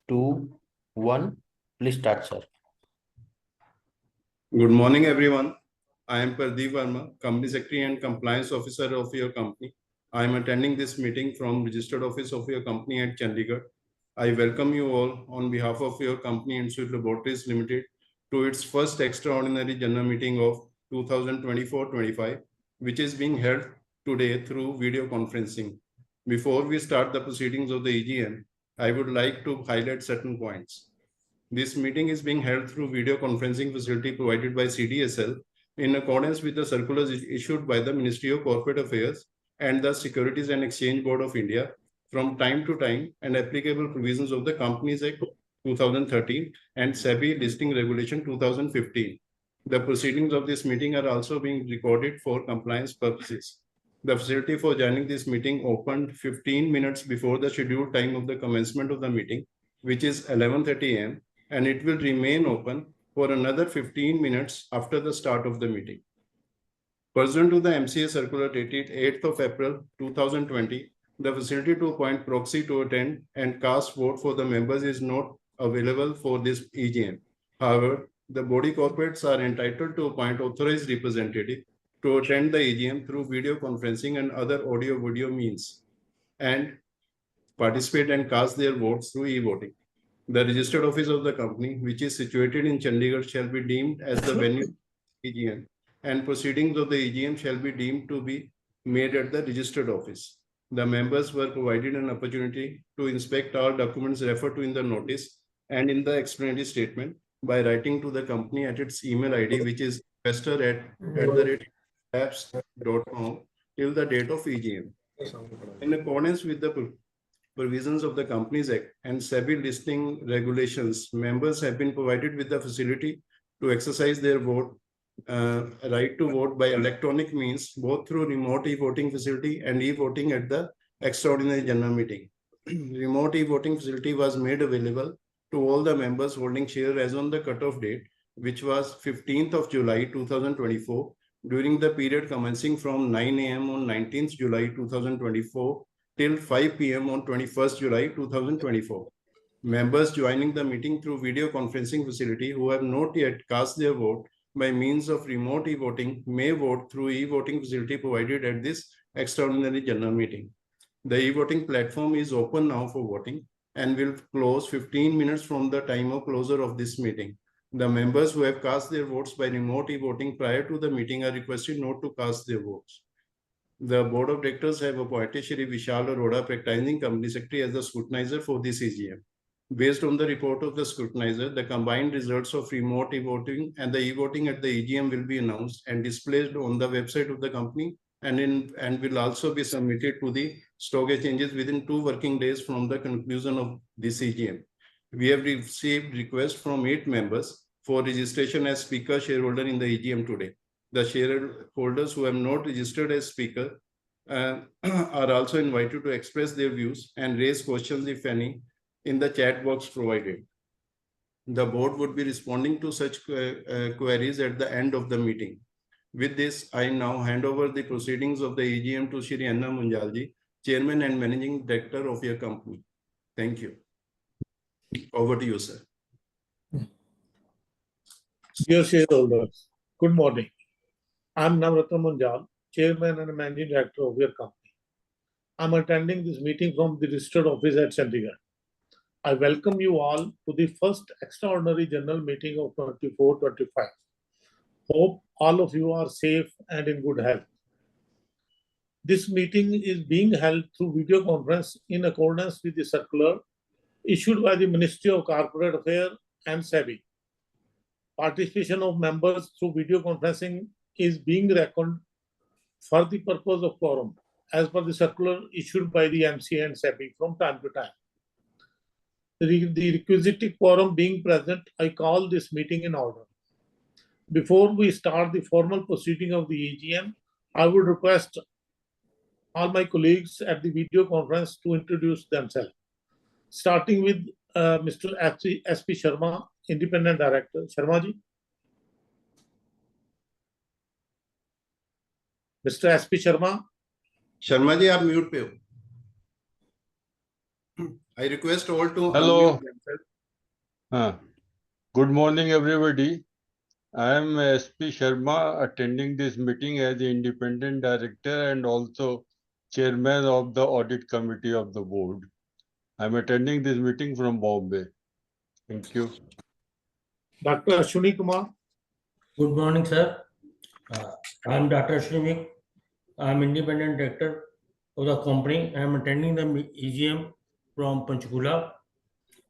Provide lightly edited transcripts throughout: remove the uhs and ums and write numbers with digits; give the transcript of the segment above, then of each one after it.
2, 1. Please start, sir. Good morning, everyone. I am Pradeep Verma, Company Secretary and Compliance Officer of your company. I am attending this meeting from Registered Office of your company at Chandigarh. I welcome you all on behalf of your company Ind-Swift Laboratories Ltd to its first extraordinary general meeting of 2024-25, which is being held today through video conferencing. Before we start the proceedings of the EGM, I would like to highlight certain points. This meeting is being held through video conferencing facility provided by CDSL in accordance with the circulars issued by the Ministry of Corporate Affairs and the Securities and Exchange Board of India from time to time and applicable provisions of the Companies Act 2013 and SEBI Listing Regulation 2015. The proceedings of this meeting are also being recorded for compliance purposes. The facility for joining this meeting opened 15 minutes before the scheduled time of the commencement of the meeting, which is 11:30 a.m., and it will remain open for another 15 minutes after the start of the meeting. Pursuant to the MCA circular dated 8th of April 2020, the facility to appoint proxy to attend and cast vote for the members is not available for this EGM. However, the body corporates are entitled to appoint authorized representative to attend the EGM through video conferencing and other audio-video means and participate and cast their votes through e-voting. The registered office of the company, which is situated in Chandigarh, shall be deemed as the venue of EGM, and proceedings of the EGM shall be deemed to be made at the registered office. The members were provided an opportunity to inspect all documents referred to in the notice and in the explanatory statement by writing to the company at its email ID, which is investor@labs.com till the date of EGM. In accordance with the provisions of the Companies Act and SEBI listing regulations, members have been provided with the facility to exercise their right to vote by electronic means, both through remote e-voting facility and e-voting at the extraordinary general meeting. Remote e-voting facility was made available to all the members holding share as on the cutoff date, which was 15th of July 2024, during the period commencing from 9 a.m. on 19th July 2024 till 5 p.m. on 21st July 2024. Members joining the meeting through video conferencing facility who have not yet cast their vote by means of remote e-voting may vote through e-voting facility provided at this extraordinary general meeting. The e-voting platform is open now for voting and will close 15 minutes from the time of closure of this meeting. The members who have cast their votes by remote e-voting prior to the meeting are requested not to cast their votes. The Board of Directors have appointed Shri Vishal Arora, Practicing Company Secretary, as the scrutinizer for this EGM. Based on the report of the scrutinizer, the combined results of remote e-voting and the e-voting at the EGM will be announced and displayed on the website of the company and will also be submitted to the stock exchanges within 2 working days from the conclusion of this EGM. We have received requests from 8 members for registration as speaker shareholder in the EGM today. The shareholders who have not registered as speaker are also invited to express their views and raise questions, if any, in the chat box provided. The board would be responding to such queries at the end of the meeting. With this, I now hand over the proceedings of the EGM to Shri Anna Munjalji, Chairman and Managing Director of your company. Thank you. Over to you, sir. Dear shareholders, good morning. I am Namrata Munjal, Chairman and Managing Director of your company. I am attending this meeting from the registered office at Chandigarh. I welcome you all to the first extraordinary general meeting of 24-25. Hope all of you are safe and in good health. This meeting is being held through video conference in accordance with the circular issued by the Ministry of Corporate Affairs and SEBI. Participation of members through video conferencing is being reckoned for the purpose of quorum, as per the circular issued by the MCA and SEBI from time to time. The requisite quorum being present, I call this meeting in order. Before we start the formal proceeding of the EGM, I would request all my colleagues at the video conference to introduce themselves, starting with Mr. S.P. Sharma, Independent Director. Sharma ji. Mr. S.P. Sharma. Sharma ji आप mute पे हो. I request all to Hello. unmute themselves. Good morning, everybody. I am SP Sharma, attending this meeting as the independent director and also chairman of the audit committee of the board. I am attending this meeting from Bombay. Thank you. Dr. Ashwini Kumar. Good morning, sir. I am Dr. Ashwini. I am independent director of the company. I am attending the EGM from Panchkula.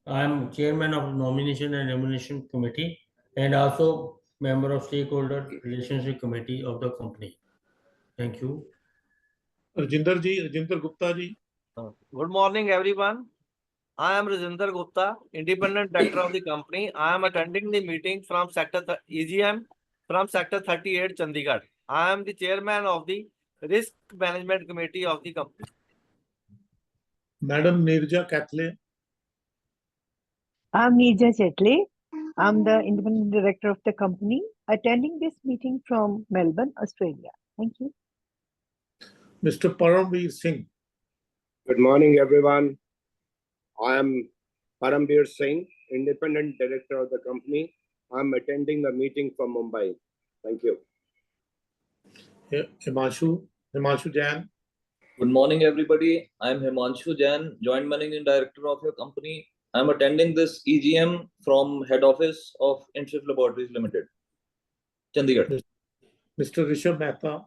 I am chairman of nomination and remuneration committee and also member of stakeholder relationship committee of the company. Thank you. Rajinder Gupta ji. Good morning, everyone. I am Rajinder Gupta, independent director of the company. I am attending the meeting from EGM from Sector 38, Chandigarh. I am the chairman of the risk management committee of the company. Madam Nirja Katle. I'm Nirja Chetle. I'm the independent director of the company, attending this meeting from Melbourne, Australia. Thank you. Mr. Paramveer Singh. Good morning, everyone. I am Paramveer Singh, independent director of the company. I'm attending the meeting from Mumbai. Thank you. Himanshu Jain. Good morning, everybody. I'm Himanshu Jain, Joint Managing Director of your company. I'm attending this EGM from head office of Ind-Swift Laboratories Ltd, Chandigarh. Mr. Rishabh Mehta.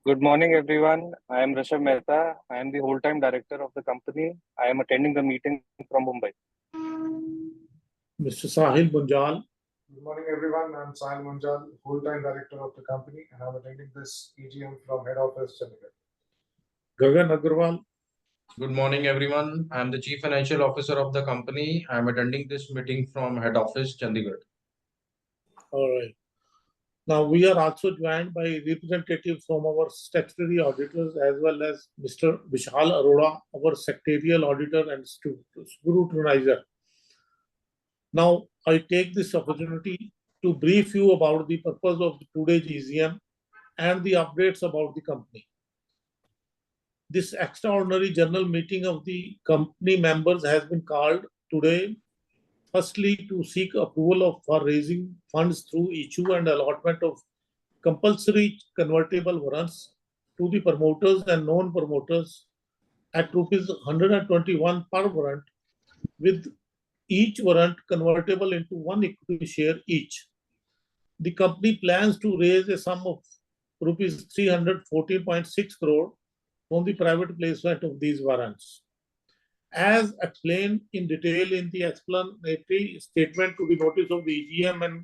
Good morning, everyone. I am Rishabh Mehta. I am the whole-time director of the company. I am attending the meeting from Mumbai. Mr. Sahil Munjal. Good morning, everyone. I'm Sahil Munjal, whole-time director of the company, and I'm attending this EGM from head office, Chandigarh. Gagan Agarwal. Good morning, everyone. I am the Chief Financial Officer of the company. I am attending this meeting from head office, Chandigarh. All right. Now, we are also joined by representatives from our statutory auditors as well as Mr. Vishal Arora, our secretarial auditor and scrutinizer. Now, I take this opportunity to brief you about the purpose of today's EGM and the updates about the company. This extraordinary general meeting of the company members has been called today, firstly, to seek approval for raising funds through issue and allotment of compulsory convertible warrants to the promoters and non-promoters at rupees 121 per warrant, with each warrant convertible into one equity share each. The company plans to raise a sum of rupees 314.6 crore from the private placement of these warrants. As explained in detail in the explanatory statement to the notice of the EGM and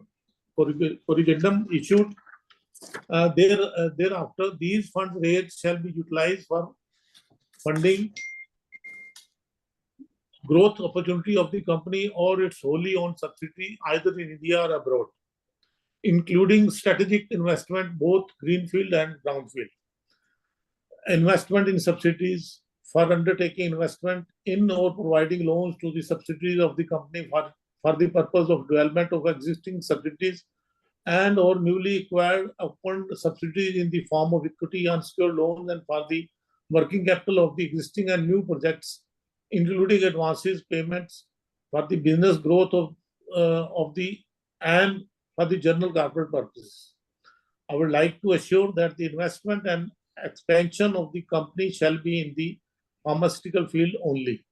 corrigendum issued thereafter, these funds raised shall be utilized for funding growth opportunity of the company or its wholly owned subsidiary either in India or abroad, including strategic investment, both greenfield and brownfield. Investment in subsidiaries for undertaking investment in or providing loans to the subsidiaries of the company for the purpose of development of existing subsidiaries and or newly acquired opened subsidiaries in the form of equity unsecured loans and for the working capital of the existing and new projects, including advances, payments for the business growth and for the general corporate purposes. I would like to assure that the investment and expansion of the company shall be in the pharmaceutical field only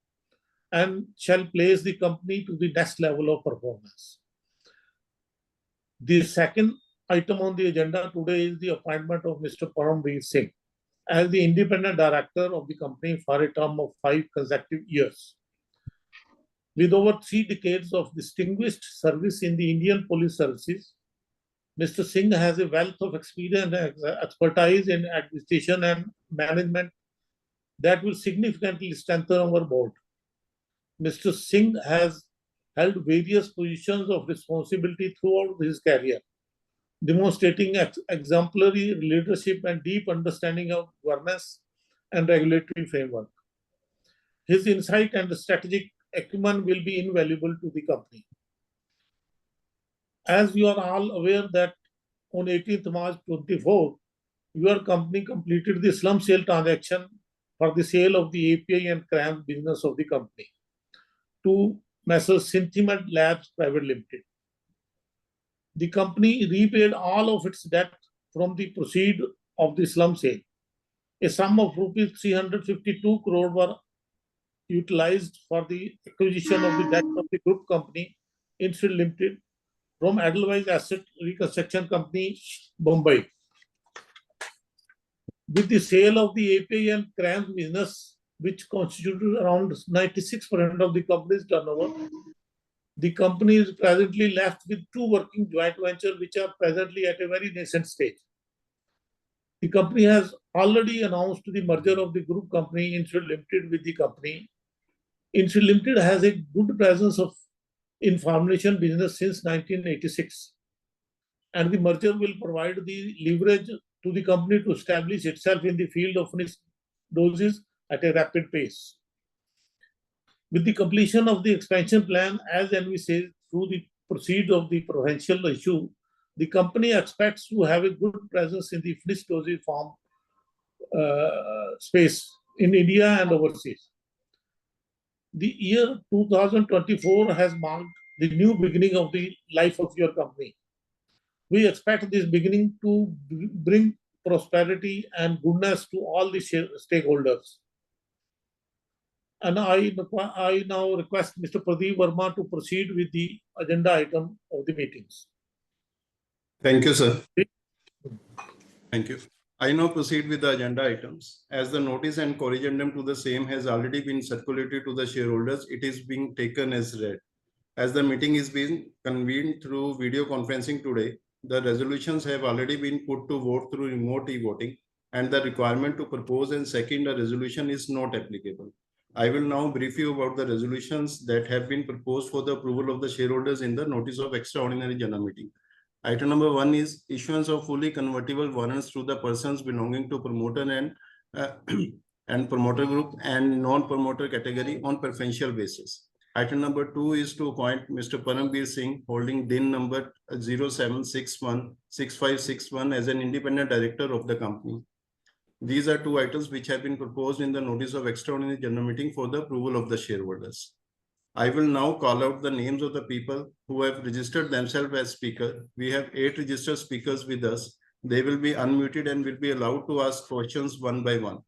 and shall place the company to the next level of performance. The second item on the agenda today is the appointment of Mr. Paramveer Singh as the independent director of the company for a term of 5 consecutive years. With over 3 decades of distinguished service in the Indian Police Services, Mr. Singh has a wealth of experience and expertise in administration and management that will significantly strengthen our board. Mr. Singh has held various positions of responsibility throughout his career, demonstrating exemplary leadership and deep understanding of governance and regulatory framework. His insight and strategic acumen will be invaluable to the company. As you are all aware that on 18th March 24, your company completed the slump sale transaction for the sale of the API and CRAMS business of the company. to Messrs. Synthemed Labs Private Limited. The company repaid all of its debt from the proceeds of the slum sale. A sum of rupees 352 crore were utilized for the acquisition of the debt of the group company Ind-Swift Limited from Edelweiss Asset Reconstruction Company, Mumbai. With the sale of the API and CRAMS business, which constituted around 96% of the company's turnover, the company is presently left with two working joint ventures which are presently at a very nascent stage. The company has already announced the merger of the group company Ind-Swift Limited with the company. Ind-Swift Limited has a good presence in formulation business since 1986, and the merger will provide the leverage to the company to establish itself in the field of finished doses at a rapid pace. With the completion of the expansion plan, as envisaged through the proceeds of the provincial issue, the company expects to have a good presence in the finished dosage form space in India and overseas. The year 2024 has marked the new beginning of the life of your company. We expect this beginning to bring prosperity and goodness to all the stakeholders. And I now request Mr. Pradeep Verma to proceed with the agenda item of the meetings. Thank you, sir. Thank you. I now proceed with the agenda items. As the notice and corrigendum to the same has already been circulated to the shareholders, it is being taken as read. As the meeting is being convened through video conferencing today, the resolutions have already been put to vote through remote e-voting, and the requirement to propose and second a resolution is not applicable. I will now brief you about the resolutions that have been proposed for the approval of the shareholders in the notice of extraordinary general meeting. Item number 1 is issuance of fully convertible warrants to the persons belonging to promoter and promoter group and non-promoter category on preferential basis. Item number 2 is to appoint Mr. Parambir Singh, holding DIN number 07616561 as an independent director of the company. These are two items which have been proposed in the notice of extraordinary general meeting for the approval of the shareholders. I will now call out the names of the people who have registered themselves as speaker. We have 8 registered speakers with us. They will be unmuted and will be allowed to ask questions one by one.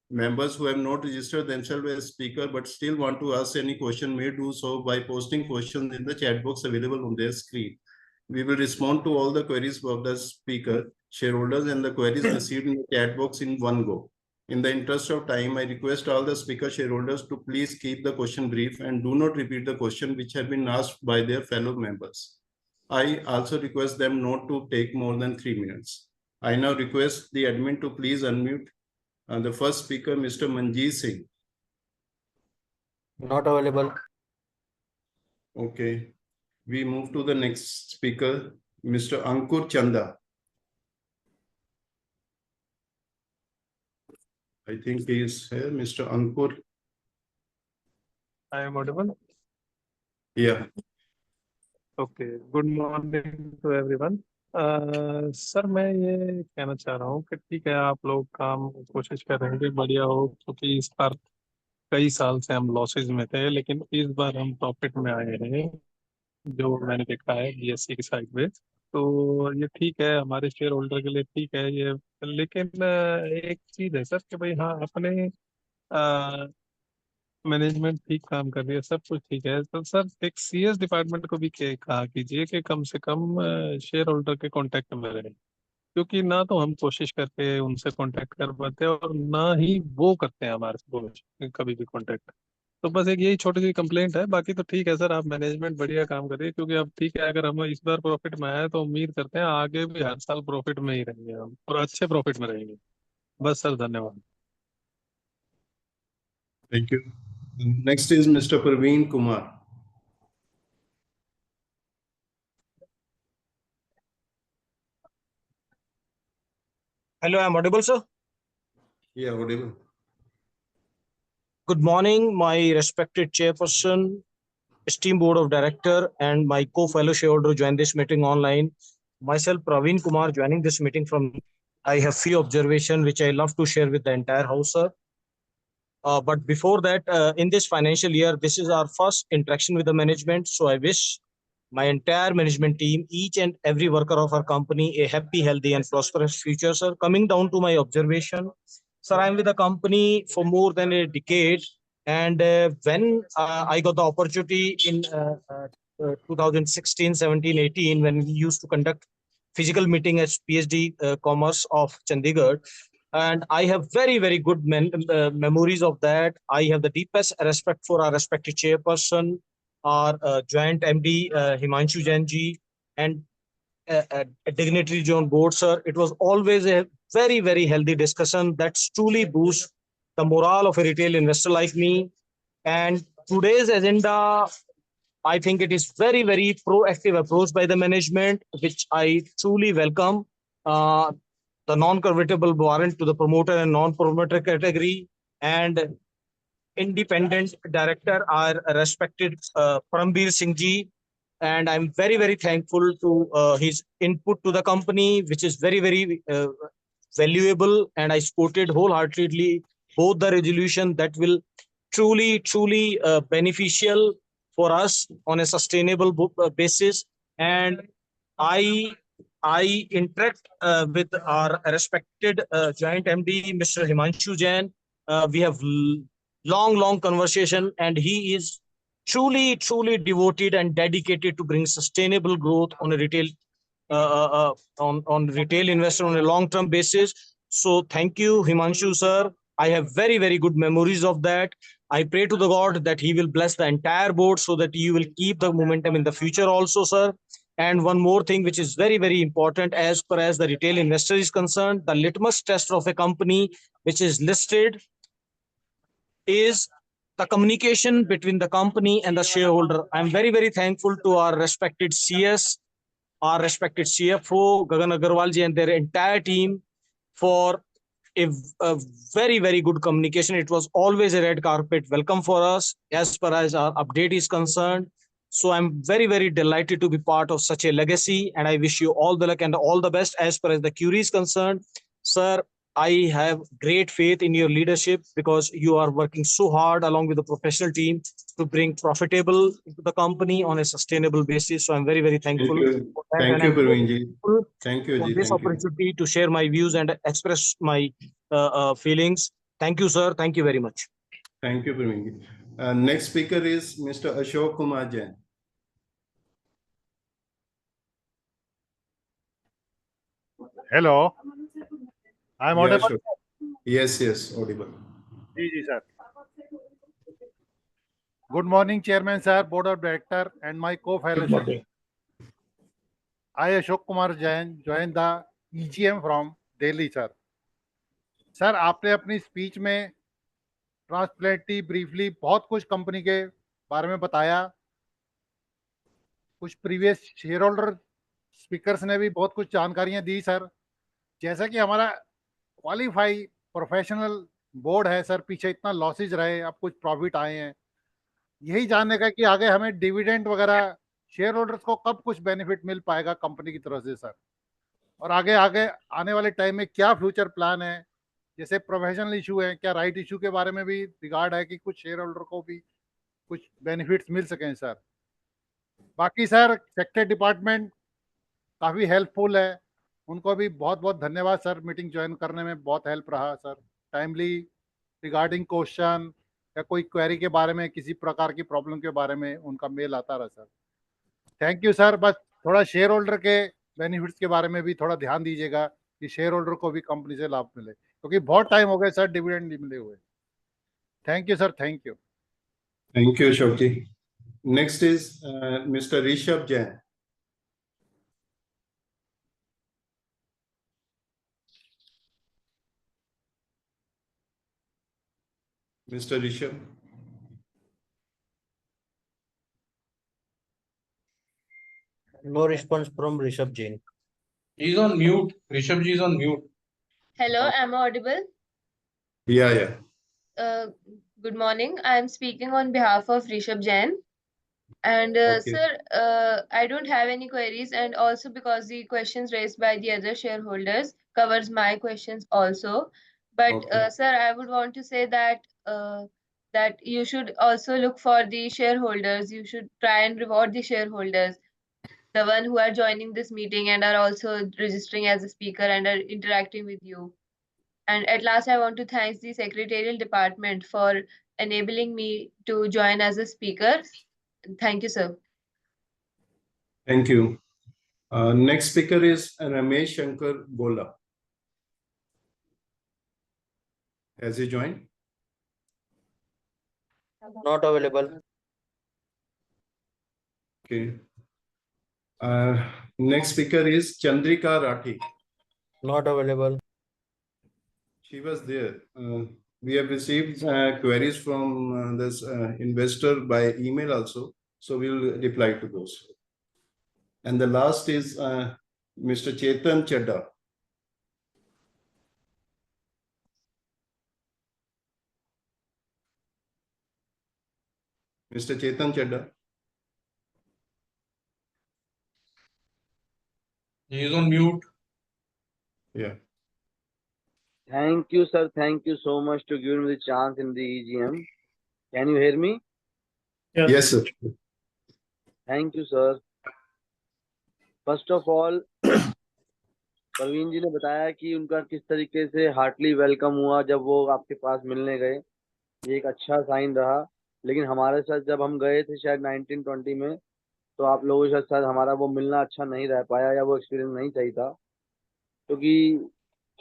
Members who have not registered themselves as speaker but still want to ask any question may do so by posting questions in the chat box available on their screen. We will respond to all the queries of the speaker, shareholders, and the queries received in the chat box in one go. In the interest of time, I request all the speaker shareholders to please keep the question brief and do not repeat the question which have been asked by their fellow members. I also request them not to take more than 3 minutes. I now request the admin to please unmute the first speaker, Mr. Manjeet Singh. Not available. Okay. We move to the next speaker, Mr. Ankur Chanda. I think he is here, Mr. Ankur. I am audible. Yeah. Okay. Good morning to everyone. Sir मैं ये कहना चाह रहा हूँ कि ठीक है आप लोग काम कोशिश कर रहे हैं कि बढ़िया हो, क्योंकि इस बार कई साल से हम लॉसेज में थे, लेकिन इस बार हम प्रॉफिट में आए हैं जो मैंने देखा है बीएससी की साइड में। तो ये ठीक है हमारे शेयर होल्डर के लिए, ठीक है ये, लेकिन एक चीज है सर कि भाई हाँ अपने मैनेजमेंट ठीक काम कर रही है, सब कुछ ठीक है, तो सर एक सीएस डिपार्टमेंट को भी कहा कीजिए कि कम से कम शेयर होल्डर के कांटेक्ट में रहे, क्योंकि ना तो हम कोशिश करके उनसे कांटेक्ट कर पाते हैं और ना ही वो करते हैं हमारे से कभी भी कांटेक्ट। तो बस एक यही छोटी सी कंप्लेंट है, बाकी तो ठीक है सर, आप मैनेजमेंट बढ़िया काम कर रही है, क्योंकि अब ठीक है अगर हम इस बार प्रॉफिट में आए तो उम्मीद करते हैं आगे भी हर साल प्रॉफिट में ही रहेंगे हम और अच्छे प्रॉफिट में रहेंगे। बस सर धन्यवाद। Thank you. Next is Mr. Praveen Kumar. Hello, I'm audible, sir. Yeah, audible. Good morning, my respected chairperson, esteemed board of director, and my co-fellow shareholder who joined this meeting online. Myself, Praveen Kumar, joining this meeting from. I have few observations which I love to share with the entire house, sir. But before that, in this financial year, this is our first interaction with the management. So I wish my entire management team, each and every worker of our company, a happy, healthy, and prosperous future, sir. Coming down to my observation, sir, I'm with the company for more than a decade. And when I got the opportunity in 2016, 17, 18, when we used to conduct physical meeting at PhD Commerce of Chandigarh, and I have very, very good memories of that. I have the deepest respect for our respected chairperson, our joint MD, Himanshu Jain ji, and dignitaries on board, sir. It was always a very, very healthy discussion that truly boosts the morale of a retail investor like me. And today's agenda, I think it is very, very proactive approach by the management, which I truly welcome. The non-convertible warrant to the promoter and non-promoter category, and independent director, our respected Parambir Singh ji. And I'm very, very thankful to his input to the company, which is very, very valuable. And I supported wholeheartedly both the resolution that will truly beneficial for us on a sustainable basis. And I interact with our respected joint MD, Mr. Himanshu Jain. We have long conversation, and he is truly devoted and dedicated to bring sustainable growth on a retail on retail investor on a long-term basis. So thank you, Himanshu sir. I have very, very good memories of that. I pray to the God that he will bless the entire board so that you will keep the momentum in the future also, sir. And one more thing, which is very, very important as far as the retail investor is concerned, the litmus test of a company which is listed is the communication between the company and the shareholder. I'm very, very thankful to our respected CS, our respected CFO, Gagan Agarwal ji, and their entire team for a very, very good communication. It was always a red carpet welcome for us as far as our update is concerned. So I'm very, very delighted to be part of such a legacy, and I wish you all the luck and all the best as far as the query is concerned. Sir, I have great faith in your leadership because you are working so hard along with the professional team to bring profitable to the company on a sustainable basis. So I'm very, very thankful. Thank you, Praveen ji. Thank you, for ji. this opportunity to share my views and express my feelings. Thank you, sir. Thank you very much. Thank you, Praveen ji. Next speaker is Mr. Ashok Kumar Jain. Hello, I'm Yeah, audible. sure. Yes, audible. Ji, sir. Good morning, Chairman, sir, Board of Director, and my co-fellow. I, Ashok Kumar Jain, joined the EGM from Delhi, sir. Sir, आपने अपनी speech में transparently briefly बहुत कुछ company के बारे में बताया. कुछ प्रीवियस शेयर होल्डर स्पीकर्स ने भी बहुत कुछ जानकारियां दी सर. जैसा कि हमारा क्वालिफाई प्रोफेशनल बोर्ड है सर, पीछे इतना लॉसेज रहे, अब कुछ प्रॉफिट आए हैं, यही जानने का कि आगे हमें डिविडेंड वगैरह शेयर होल्डर्स को कब कुछ बेनिफिट मिल पाएगा कंपनी की तरफ से सर, और आगे आने वाले टाइम में क्या फ्यूचर प्लान है. जैसे प्रोफेशनल इशू है, क्या राइट इशू के बारे में भी रिगार्ड है कि कुछ शेयर होल्डर को भी कुछ बेनिफिट्स मिल सकें सर. बाकी सर सेक्टर डिपार्टमेंट काफ़ी हेल्पफुल है, उनको भी बहुत बहुत धन्यवाद सर. मीटिंग ज्वाइन करने में बहुत हेल्प रहा सर. टाइमली रिगार्डिंग क्वेश्चन या कोई क्वेरी के बारे में, किसी प्रकार की प्रॉब्लम के बारे में उनका मेल आता रहा सर. Thank you sir. बस थोड़ा शेयर होल्डर के बेनिफिट्स के बारे में भी थोड़ा ध्यान दीजिएगा कि शेयर होल्डर को भी कंपनी से लाभ मिले, क्योंकि बहुत टाइम हो गया सर डिविडेंड नहीं मिले हुए. Thank you sir. Thank you. Thank you, Ashok ji. Next is Mr. Rishabh Jain. Mr. Rishabh. No response from Rishabh Jain. He's on mute. Rishabh ji is on mute. Hello, am I audible? Yeah. Good morning. I am speaking on behalf of Rishabh Jain. And Okay. sir, I don't have any queries, and also because the questions raised by the other shareholders covers my questions also. But Okay. sir, I would want to say that that you should also look for the shareholders. You should try and reward the shareholders, the one who are joining this meeting and are also registering as a speaker and are interacting with you. And at last, I want to thank the secretarial department for enabling me to join as a speaker. Thank you, sir. Thank you. Next speaker is Ramesh Shankar Gola. Has he joined? Not available. Okay. Next speaker is Chandrika Rathi. Not available. She was there. We have received queries from this investor by email also. So we'll reply to those. And the last is Mr. Chetan Chadda. Mr. Chetan Chadda. He is on mute. Yeah. Thank you, sir. Thank you so much to give me the chance in the EGM. Can you hear me? Yes, sir. Thank you, sir. First of all, Parveen ji ने बताया कि उनका किस तरीके से Hartley welcome हुआ जब वो आपके पास मिलने गए, ये एक अच्छा साइन रहा। लेकिन हमारे साथ जब हम गए थे शायद 1920 में, तो आप लोगों के साथ हमारा वो मिलना अच्छा नहीं रह पाया या वो एक्सपीरियंस नहीं चाहिए था, क्योंकि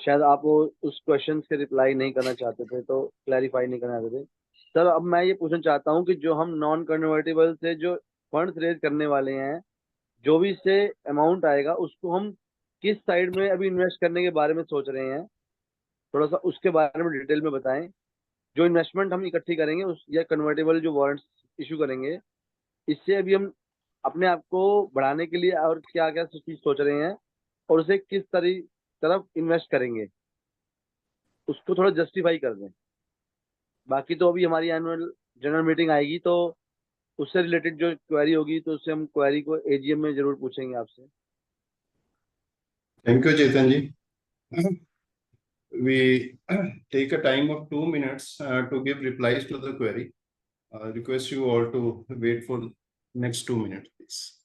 शायद आप वो उस क्वेश्चन के रिप्लाई नहीं करना चाहते थे, तो क्लैरिफाई नहीं करना चाहते थे। सर, अब मैं ये पूछना चाहता हूँ कि जो हम नॉन कन्वर्टेबल से जो फंड्स रेज करने वाले हैं, जो भी इससे अमाउंट आएगा उसको हम किस साइड में अभी इन्वेस्ट करने के बारे में सोच रहे हैं, थोड़ा सा उसके बारे में डिटेल में बताएं। जो इन्वेस्टमेंट हम इकट्ठी करेंगे उस या कन्वर्टेबल जो वारंट्स इशू करेंगे, इससे अभी हम अपने आप को बढ़ाने के लिए और क्या क्या चीज सोच रहे हैं और उसे किस तरफ इन्वेस्ट करेंगे, उसको थोड़ा जस्टिफाई कर दें। बाकी तो अभी हमारी एनुअल जनरल मीटिंग आएगी, तो उससे रिलेटेड जो क्वेरी होगी तो उससे हम क्वेरी को एजीएम में जरूर पूछेंगे आपसे। Thank you, Chetan ji. We take a time of 2 minutes to give replies to the query. Request you all to wait for next 2 minutes, please.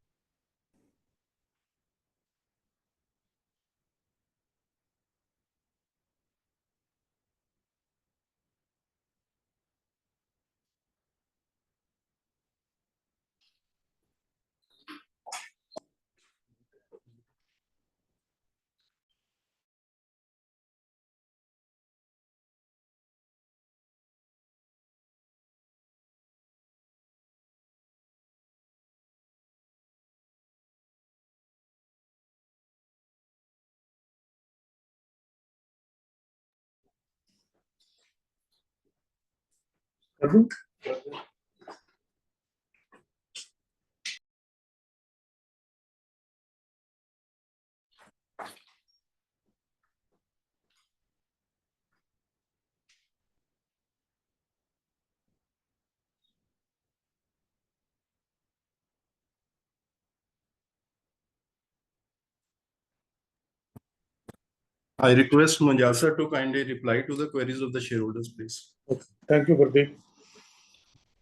I request Manjal sir to kindly reply to the queries of the shareholders, please. Okay. Thank you, Pradeep.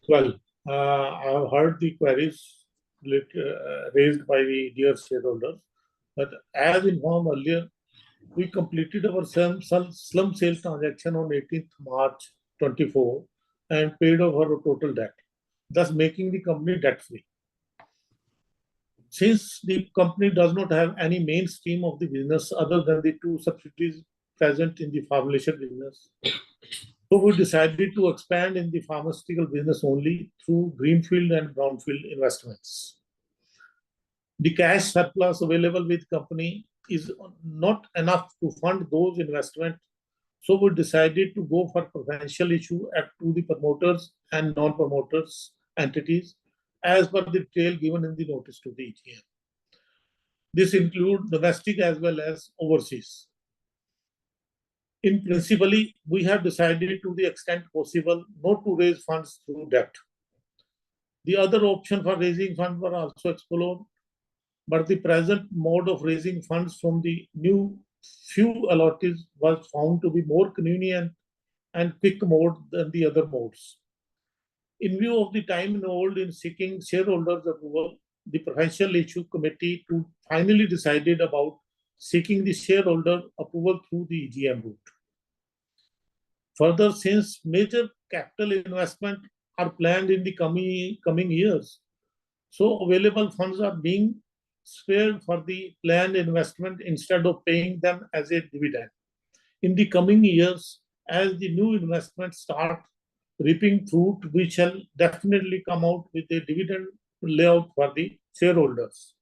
Well, I have heard the queries raised by the dear shareholders, but as informed earlier, we completed our slum sale transaction on 18th March 24 and paid off our total debt, thus making the company debt-free. Since the company does not have any main stream of the business other than the 2 subsidiaries present in the formulation business, so we decided to expand in the pharmaceutical business only through greenfield and brownfield investments. The cash surplus available with company is not enough to fund those investments, so we decided to go for preferential issue to the promoters and non-promoters entities as per the detail given in the notice to the EGM. This includes domestic as well as overseas. In principle, we have decided to the extent possible not to raise funds through debt. The other option for raising funds were also explored, but the present mode of raising funds from the new few allottees was found to be more convenient and quick mode than the other modes. In view of the time involved in seeking shareholders' approval, the Preferential Issue Committee finally decided about seeking the shareholder approval through the EGM route. Further, since major capital investment are planned in the coming years, so available funds are being spared for the planned investment instead of paying them as a dividend. In the coming years, as the new investments start reaping fruit, we shall definitely come out with a dividend layout for the shareholders.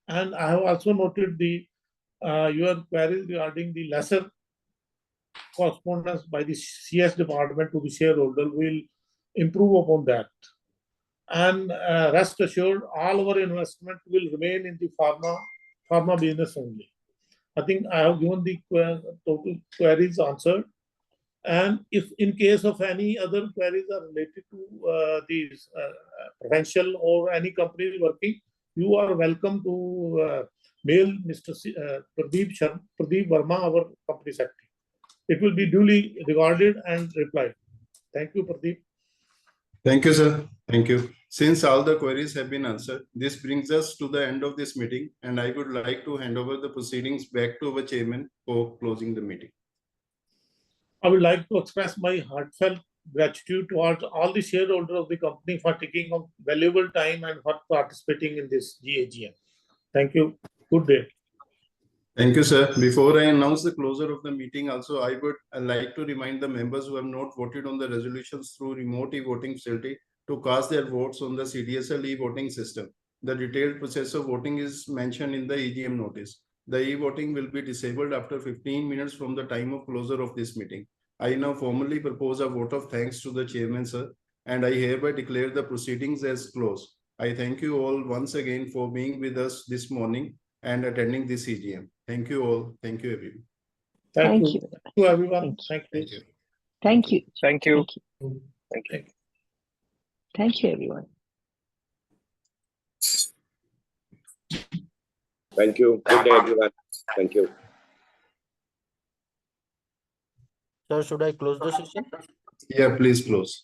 And I have also noted your queries regarding the lesser correspondence by the CS department to the shareholder. Will improve upon that. And rest assured, all our investment will remain in the pharma business only. I think I have given the total queries answered. And if in case of any other queries are related to these Preferential or any company working, you are welcome to mail Mr. Pradeep Verma, our company secretary. It will be duly regarded and replied. Thank you, Pradeep. Thank you, sir. Thank you. Since all the queries have been answered, this brings us to the end of this meeting, and I would like to hand over the proceedings back to our chairman for closing the meeting. I would like to express my heartfelt gratitude towards all the shareholders of the company for taking up valuable time and for participating in this GAGM. Thank you. Good day. Thank you, sir. Before I announce the closure of the meeting, also, I would like to remind the members who have not voted on the resolutions through remote e-voting facility to cast their votes on the CDSL e-voting system. The detailed process of voting is mentioned in the EGM notice. The e-voting will be disabled after 15 minutes from the time of closure of this meeting. I now formally propose a vote of thanks to the chairman, sir, and I hereby declare the proceedings as closed. I thank you all once again for being with us this morning and attending this EGM. Thank you all. Thank you, everyone. Thank you. Thank you, everyone. Thank you. Thank you. Thank you. Thank you. Thank you, everyone. Thank you. Good day, everyone. Thank you. Sir, should I close the session? Yeah, please close.